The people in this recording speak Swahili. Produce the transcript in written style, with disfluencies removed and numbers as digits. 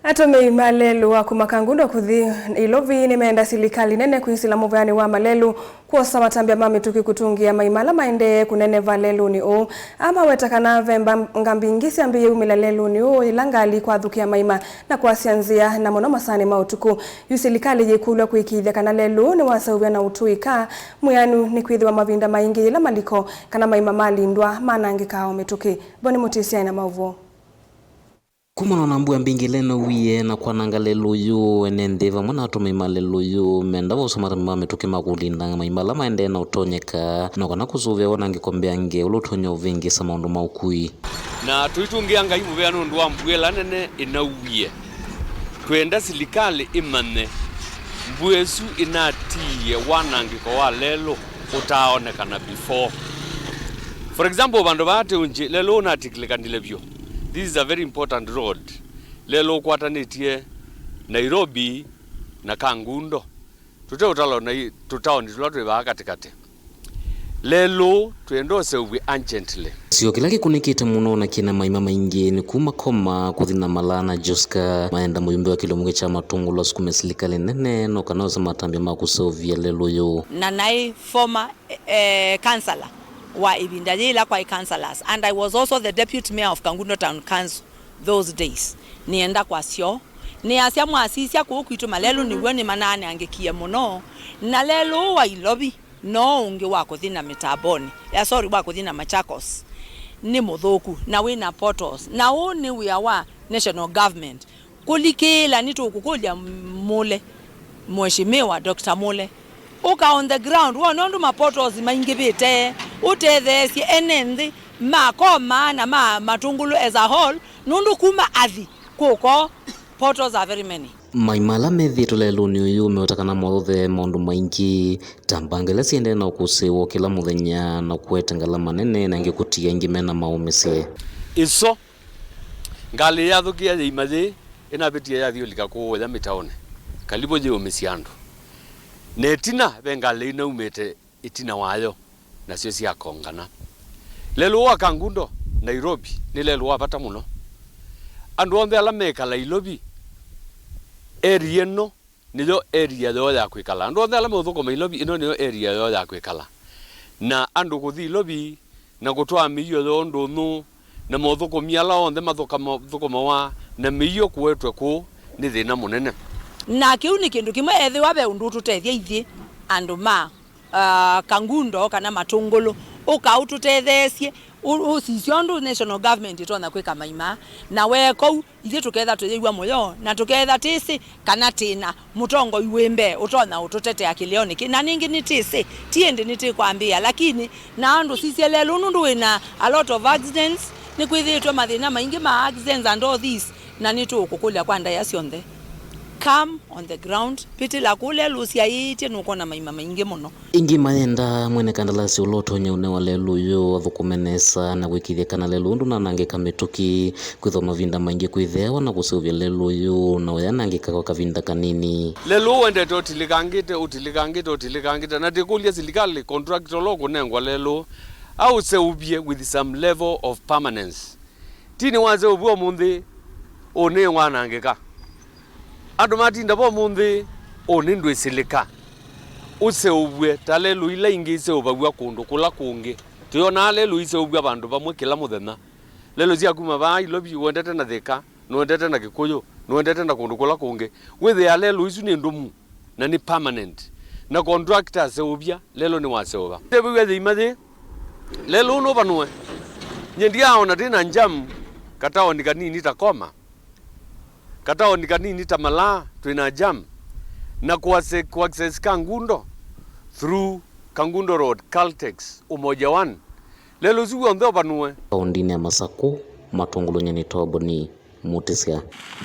Atomei malelu wa kumakangundo kuthi ilovi nimeenda silikali nene kuisila muvani wa malelu kuosa matambia mami tuki kutungia maimala maende kunene valelu ni o ama wetakana vemba ngambingisi ambiye umilalelu ni o ilangali kwa dhukia maima na kwa sianzia na mono masani mautuku yusilikali yikulwa kuikithia kana lelu ni wasawia na utuika muyanu ni kuithiwa mavinda maingi ila maliko kana maima malindwa manangikao mituki boni mutisia ina mauvo. Kumana na mbuya mbingi leno wiye na kwa nangalelo yu enendeva mwana atome malelo yu menda wosomara mame tuke makulinda maimala maende na utonyeka na kana kuzuvya wanange kombeange ulotonya uvingi sama ndo maukui na tuitungia ngai muvya no ndwa mbwela nene inawiye twenda silikali imane mbwesu inatie wanange kwa lelo utaonekana before. For example, bandu bate unje lelo unatikilika ndilevyo. This is a very important road. Lelo kwatanetie Nairobi na Kangundo. Tute utalo na tutao ni tulatu iba katikati. Lelo tuendose uwe urgently. Sio kila kikunikite muno na kina maima maingi ni kuma koma kuthina malana Joska maenda muyumbe wa kilomunge cha matungulo sukume silikali nene no kanoza matambia makusovia lelo yo. Nanai former councillor wa ibindalila kwa councillors, and I was also the deputy mayor of Kangundo Town Council those days. Nienda kwa sio ni asia mwasisia kuukitu malelu ni woni manane angekia muno na lelo wa ilobi no unge wako thina metaboni wako thina Machakos ni muthuku na wina portals na oni we are national government kulikila nitukukulia mule mheshimiwa Dr. Mule uka on the ground wonondu maportals maingibite utethesie enendi makoma na matungulu as a whole nundu kuma athi kuko portals are very many. Maimala methito lelo ni uyu meotakana mothe maundu maingi tambangela siende na ukusiwo kila muthenya na kwetangala manene na ngikutia ingi mena maumese iso ngali yathukia yimathi inabitia yathiulika kuya mitaone kalibo je umesiandu netina bengali na umete itina wayo na sio sia kongana lelo wa Kangundo Nairobi ni lelo wa pata muno andu onde ala mekala ilobi area no niyo area yo ya kwikala andu onde ala muthuko mailobi ino niyo area yo ya kwikala na andu kuthi ilobi na gutwa miyo yo ndunu na muthuko miala onde mathuko mawa na miyo kwetwe ku ni thina munene na kiu ni kindu kimwe ethi wabe undu tutethia ithi andu ma Kangundo kana matungulu uka ututethesie usisiondu national government itona kwika maima na weko ithi tuketha tuyigwa moyo na tuketha tisi kana tina mutongo iwembe utona ututete akilioni na ningi ni tisi tiende nitikwambia lakini na andu sisi lelo nundu wina a lot of accidents ni kwithitwe mathina maingi ma accidents and all this na nitu ukukulia kwa ndaya cionthe come on the ground piti la kule lucia ite nuko na maima maingi muno ingi maenda mwene kandalasi ulotonya une wa lelu yo athukumenesa na gwikithia kana lelu ndu na nange kamituki kwithoma vinda maingi kwithewa na kusuvia lelu yo na oya nange kwa kavinda kanini lelu wende utilikangite na tikulia silikali contract logo nengwa lelu au seubie with some level of permanence tini waze ubwo munthi one wanangeka andu matinda bo munthi oni ndwe silika useubwe talelu ila ingi seubagwa kundu kula kungi tuyona lelu iseubwa bandu bamwe kila muthenya lelu cia kuma ba ilobi wendete na thika no wendete na Kikuyu no wendete na kundu kula kungi withe ya lelu isu ni ndumu na ni permanent na contractor seubia lelu ni waseuba tebuwe thimathi lelu no banwe nyendia ona tina njam katao ni kanini takoma katao ni kanini tamala twina jam na kwa access Kangundo through Kangundo Road Caltex umoja 1 lelo zuwa ndo banue ondine ya Masako matungulu nyeni tobo ni mutisia.